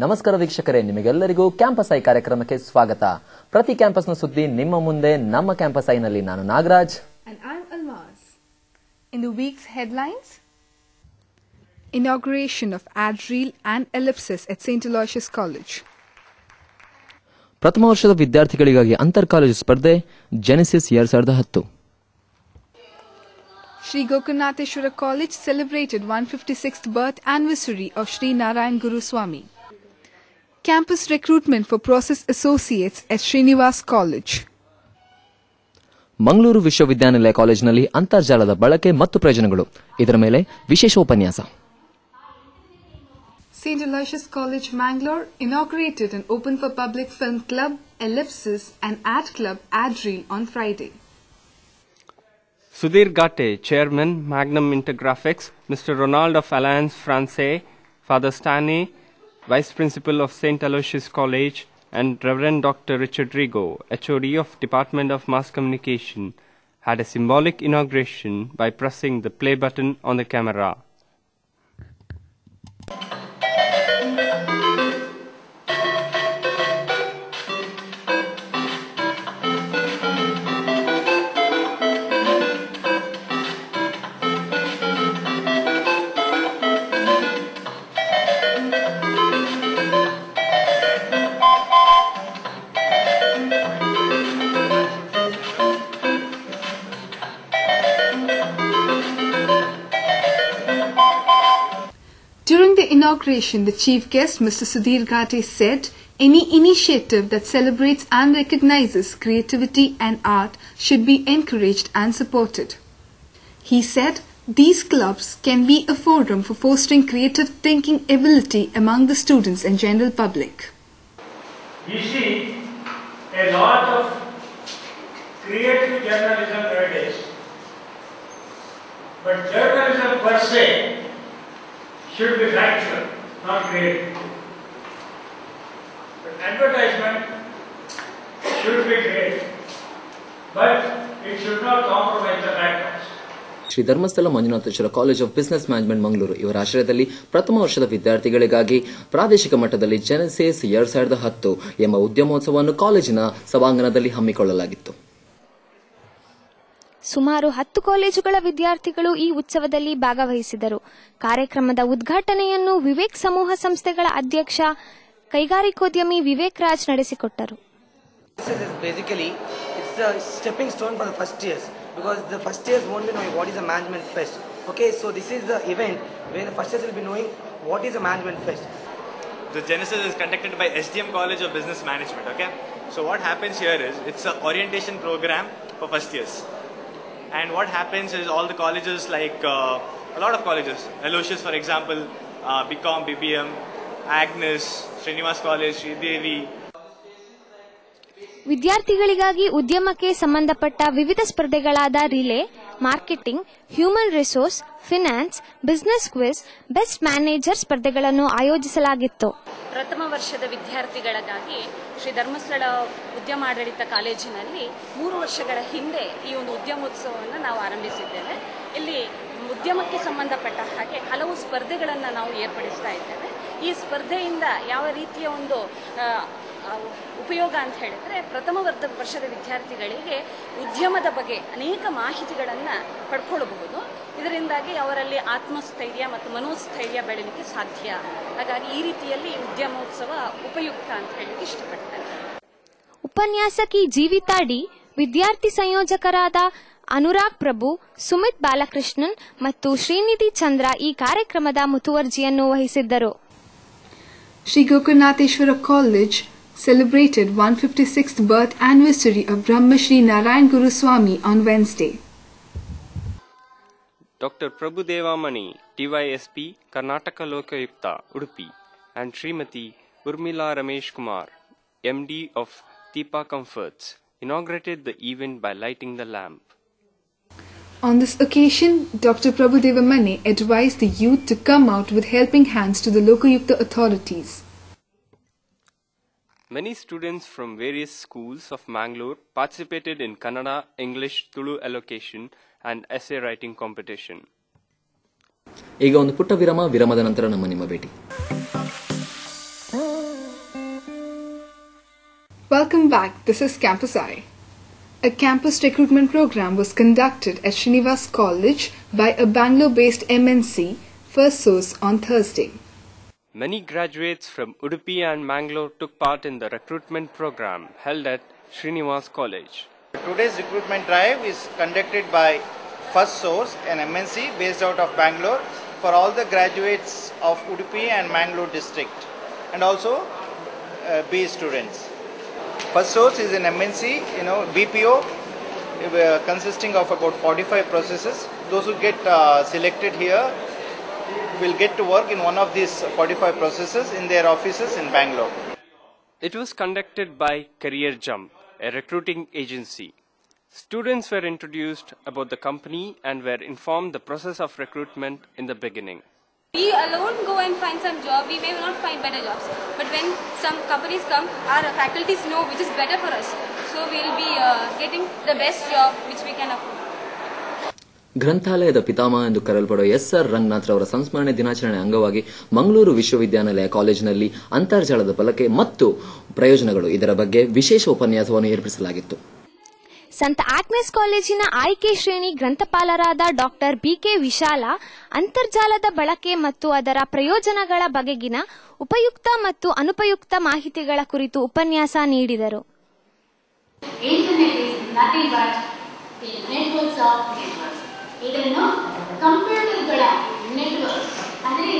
ನಮಸ್ಕಾರ ವೀಕ್ಷಕರೇ, ನಿಮಗೆಲ್ಲರಿಗೂ ಕ್ಯಾಂಪಸ್ ಐ ಕಾರ್ಯಕ್ರಮಕ್ಕೆ ಸ್ವಾಗತ. ಪ್ರತಿ ಕ್ಯಾಂಪಸ್ನ ಸುದ್ದಿ ನಿಮ್ಮ ಮುಂದೆ ನಮ್ಮ ಕ್ಯಾಂಪಸ್ ಐನಲ್ಲಿ ನಾನು Nagaraj. And I'm Almaz. In the week's headlines, inauguration of ADREAL and Ellipsis at St. Aloysius College. ಪ್ರಥಮ ವರ್ಷದ ವಿದ್ಯಾರ್ಥಿಗಳಿಗಾಗಿ ಅಂತರ್ ಕಾಲೇಜು ಸ್ಪರ್ಧೆ Genesis 2010. Sri Gokarnatheshwara College celebrated 156th birth anniversary of Sri Narayan Guru Swami. Campus recruitment for process associates at Srinivas College. Mangaluru ವಿಶ್ವವಿದ್ಯಾನಿಲಯ ಕಾಲೇಜಿನಲ್ಲಿ ಅಂತರ್ಜಾಲದ ಬಳಕೆ ಮತ್ತು ಪ್ರಯೋಜನಗಳು, ಇದರ ಮೇಲೆ ವಿಶೇಷ ಉಪನ್ಯಾಸ. St. Aloysius College, Mangalore inaugurated and opened for public film club Ellipsis and Ad Club ADREAL on Friday. Sudhir Gate, Chairman, Magnum Intergraphics, Mr. Ronald of Alliance Francaise, Father Stanley, Vice Principal of St. Aloysius College, and Reverend Dr. Richard Rigo, HOD of Department of Mass Communication, had a symbolic inauguration by pressing the play button on the camera. During the inauguration, the chief guest, Mr. Sudhir Gate, said any initiative that celebrates and recognizes creativity and art should be encouraged and supported. He said these clubs can be a forum for fostering creative thinking ability among the students and general public. We see a lot of creative journalism nowadays, but journalism per se should be factual, not creative. But advertisement should be creative, but it should not compromise the factors. Shri Dharmasthala Manjunatheshwara college of business management Mangaluru ಇವರ ಆಶ್ರಯದಲ್ಲಿ ಪ್ರಥಮ ವರ್ಷದ ವಿದ್ಯಾರ್ಥಿಗಳಿಗಾಗಿ ಪ್ರಾದೇಶಿಕ ಮಟ್ಟದಲ್ಲಿ Genesis 2010 ಎಂಬ ಉದ್ಯಮೋತ್ಸವವನ್ನು ಕಾಲೇಜಿನ ಸಭಾಂಗಣದಲ್ಲಿ ಹಮ್ಮಿಕೊಳ್ಳಲಾಗಿತ್ತು. ಸುಮಾರು 10 ಕಾಲೇಜುಗಳ ವಿದ್ಯಾರ್ಥಿಗಳು ಈ ಉತ್ಸವದಲ್ಲಿ ಭಾಗವಹಿಸಿದರು. ಕಾರ್ಯಕ್ರಮದ ಉದ್ಘಾಟನೆಯನ್ನು ವಿವೇಕ್ ಸಮೂಹ ಸಂಸ್ಥೆಗಳ ಅಧ್ಯಕ್ಷ ಕೈಗಾರಿಕೋದ್ಯಮಿ ವಿವೇಕ್ ರಾಜ್ ನಡೆಸಿಕೊಟ್ಟರು. Basically, it's a stepping stone for the first years because the first years won't be knowing what is a management fest. Okay, so this is the event where the first years will be knowing what is a management fest. The Genesis is conducted by SDM College of Business Management. Okay, so what happens here is it's an orientation program for first years. And what happens is all the colleges, like a lot of colleges, Aloysius for example, BCom, BBM, Agnes, Srinivas College, Sridevi. ವಿದ್ಯಾರ್ಥಿಗಳಿಗಾಗಿ ಉದ್ಯಮಕ್ಕೆ ಸಂಬಂಧಪಟ್ಟ ವಿವಿಧ ಸ್ಪರ್ಧೆಗಳಾದ relay, marketing, human resource, finance, business quiz, best manager ಸ್ಪರ್ಧೆಗಳನ್ನು ಆಯೋಜಿಸಲಾಗಿತ್ತು. ಪ್ರಥಮ ವರ್ಷದ ವಿದ್ಯಾರ್ಥಿಗಳಿಗಾಗಿ ಶ್ರೀ ಧರ್ಮಸ್ಥಳ ಉದ್ಯಮಾಡಳಿತ ಕಾಲೇಜಿನಲ್ಲಿ 3 ವರ್ಷಗಳ ಹಿಂದೆ ಈ ಒಂದು ಉದ್ಯಮೋತ್ಸವವನ್ನು ನಾವು ಆರಂಭಿಸಿದ್ದೇವೆ. ಇಲ್ಲಿ ಉದ್ಯಮಕ್ಕೆ ಸಂಬಂಧಪಟ್ಟ ಹಾಗೆ ಹಲವು ಸ್ಪರ್ಧೆಗಳನ್ನು ನಾವು ಏರ್ಪಡಿಸ್ತಾ ಇದ್ದೇವೆ. ಈ ಸ್ಪರ್ಧೆಯಿಂದ ಯಾವ ರೀತಿಯ ಒಂದು ಉಪಯೋಗ ಅಂತ ಹೇಳಿದ್ರೆ, ಪ್ರಥಮ ವರ್ಷದ ವಿದ್ಯಾರ್ಥಿಗಳಿಗೆ ಉದ್ಯಮದ ಬಗ್ಗೆ ಅನೇಕ ಮಾಹಿತಿಗಳನ್ನು ಪಡ್ಕೊಳ್ಳಬಹುದು. ಇದರಿಂದಾಗಿ ಅವರಲ್ಲಿ ಆತ್ಮಸ್ಥೈರ್ಯ ಮತ್ತು ಮನೋಸ್ಥೈರ್ಯ ಬೆಳೆಯಲಿಕ್ಕೆ ಸಾಧ್ಯ. ಹಾಗಾಗಿ ಈ ರೀತಿಯಲ್ಲಿ ಉದ್ಯಮೋತ್ಸವ ಉಪಯುಕ್ತ ಅಂತ ಹೇಳಲಿಕ್ಕೆ ಇಷ್ಟಪಡ್ತೇನೆ. ಉಪನ್ಯಾಸಕಿ ಜೀವಿತಾ ಡಿ, ವಿದ್ಯಾರ್ಥಿ ಸಂಯೋಜಕರಾದ ಅನುರಾಗ್ ಪ್ರಭು, ಸುಮಿತ್ ಬಾಲಕೃಷ್ಣನ್ ಮತ್ತು ಶ್ರೀನಿಧಿ ಚಂದ್ರ ಈ ಕಾರ್ಯಕ್ರಮದ ಮುತುವರ್ಜಿಯನ್ನು ವಹಿಸಿದ್ದರು. Sri Gokarnatheshwara College celebrated 156th birth anniversary of Brahma Sri Narayan Guru Swami on Wednesday. Dr. Prabhu Devamani, TYSP, Karnataka Lokayukta, Udupi, and Srimati Urmila Ramesh Kumar, MD of Deepa Comforts, inaugurated the event by lighting the lamp. On this occasion, Dr. Prabhu Devamani advised the youth to come out with helping hands to the Lokayukta authorities. Many students from various schools of Mangalore participated in Kannada, English, Tulu allocation and essay writing competition. ಈಗ ಒಂದು ಪುಟ್ಟ ವಿರಾಮದ ನಂತರ ನಮ್ಮ ಭೇಟಿ. Welcome back. This is Campus Eye. A campus recruitment program was conducted at Srinivas College by a Bangalore-based MNC, First Source, on Thursday. Many graduates from Udupi and Mangalore took part in the recruitment program held at Srinivas College. Today's recruitment drive is conducted by First Source, an MNC based out of Bangalore, for all the graduates of Udupi and Mangalore district, and also BE students. First Source is an MNC, BPO, consisting of about 45 processes. Those who get selected here will get to work in one of these 45 processes in their offices in Bangalore. It was conducted by Career Jump, a recruiting agency. Students were introduced about the company and were informed the process of recruitment in the beginning. We alone go and find some job, we may not find better jobs. But when some companies come, our faculties know which is better for us. So we will be getting the best job which we can afford. ಗ್ರಂಥಾಲಯದ ಪಿತಾಮಹ ಎಂದು ಕರೆಯಲ್ಪಡುವ ಎಸ್.ಆರ್. ರಂಗನಾಥ್ ರವರ ಸಂಸ್ಮರಣೆ ದಿನಾಚರಣೆ ಅಂಗವಾಗಿ ಮಂಗಳೂರು ವಿಶ್ವವಿದ್ಯಾನಿಲಯ ಕಾಲೇಜಿನಲ್ಲಿ ಅಂತರ್ಜಾಲದ ಬಳಕೆ ಮತ್ತು ಪ್ರಯೋಜನಗಳು ಇದರ ಬಗ್ಗೆ ವಿಶೇಷ ಉಪನ್ಯಾಸವನ್ನು ಏರ್ಪಡಿಸಲಾಗಿತ್ತು. ಸಂತ ಆಗ್ನೆಸ್ ಕಾಲೇಜಿನ ಆಯ್ಕೆ ಶ್ರೇಣಿ ಗ್ರಂಥಪಾಲರಾದ ಡಾಕ್ಟರ್ ಬಿಕೆ ವಿಶಾಲ ಅಂತರ್ಜಾಲದ ಬಳಕೆ ಮತ್ತು ಅದರ ಪ್ರಯೋಜನಗಳ ಬಗೆಗಿನ ಉಪಯುಕ್ತ ಮತ್ತು ಅನುಪಯುಕ್ತ ಮಾಹಿತಿಗಳ ಕುರಿತು ಉಪನ್ಯಾಸ ನೀಡಿದರು. ಇದನ್ನು ಕಂಪ್ಯೂಟರ್ಗಳ ನೆಟ್ವರ್ಕ್ ಅಂದರೆ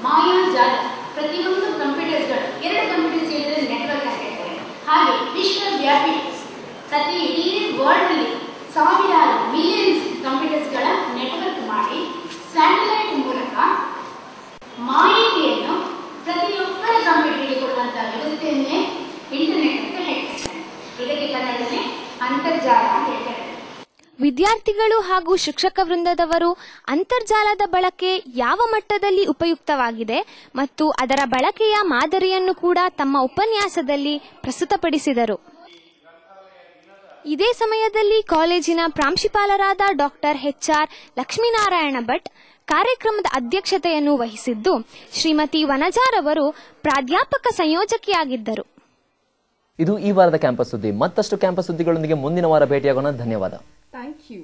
ಮಾಯಾಜಾಲ. ಪ್ರತಿಯೊಂದು ಕಂಪ್ಯೂಟರ್ಸ್ಗಳು 2 ಕಂಪ್ಯೂಟರ್ಸ್ ಹೇಳಿದ್ರೆ ನೆಟ್ವರ್ಕ್ ಅಂತ ಹೇಳ್ತಾರೆ. ಹಾಗೆ ವಿಶ್ವವ್ಯಾಪಿ ಪ್ರತಿ ಇಡೀ ವರ್ಲ್ಡ್ ಅಲ್ಲಿ ಸಾವಿರಾರು ಮಿಲಿಯನ್ಸ್ ಕಂಪ್ಯೂಟರ್ಸ್ಗಳ ನೆಟ್ವರ್ಕ್ ಮಾಡಿ ಸ್ಯಾಟಲೈಟ್ ಮೂಲಕ ಮಾಹಿತಿಯನ್ನು ಪ್ರತಿಯೊಬ್ಬರ ಕಂಪ್ಯೂಟರ್ಗೆ ಕೊಡುವಂತಹ ವ್ಯವಸ್ಥೆಯನ್ನೇ ಇಂಟರ್ನೆಟ್ ಅಂತ ಹೇಳ್ತಾರೆ. ಇದಕ್ಕೆ ಕನ್ನಡದಲ್ಲಿ ಅಂತರ್ಜಾಲ ಅಂತ ಹೇಳ್ತಾರೆ. ವಿದ್ಯಾರ್ಥಿಗಳು ಹಾಗೂ ಶಿಕ್ಷಕ ವೃಂದದವರು ಅಂತರ್ಜಾಲದ ಬಳಕೆ ಯಾವ ಮಟ್ಟದಲ್ಲಿ ಉಪಯುಕ್ತವಾಗಿದೆ ಮತ್ತು ಅದರ ಬಳಕೆಯ ಮಾದರಿಯನ್ನು ಕೂಡ ತಮ್ಮ ಉಪನ್ಯಾಸದಲ್ಲಿ ಪ್ರಸ್ತುತಪಡಿಸಿದರು. ಇದೇ ಸಮಯದಲ್ಲಿ ಕಾಲೇಜಿನ ಪ್ರಾಂಶುಪಾಲರಾದ ಡಾಕ್ಟರ್ ಎಚ್.ಆರ್. ಲಕ್ಷ್ಮೀನಾರಾಯಣ ಭಟ್ ಕಾರ್ಯಕ್ರಮದ ಅಧ್ಯಕ್ಷತೆಯನ್ನು ವಹಿಸಿದ್ದು, ಶ್ರೀಮತಿ ವನಜಾರವರು ಪ್ರಾಧ್ಯಾಪಕ ಸಂಯೋಜಕಿಯಾಗಿದ್ದರು. ಇದು ಈ ವಾರದ ಕ್ಯಾಂಪಸ್ ಸುದ್ದಿ. ಮತ್ತಷ್ಟು ಕ್ಯಾಂಪಸ್ ಸುದ್ದಿಗಳೊಂದಿಗೆ ಮುಂದಿನ ವಾರ ಭೇಟಿಯಾಗೋಣ. ಧನ್ಯವಾದ. Thank you.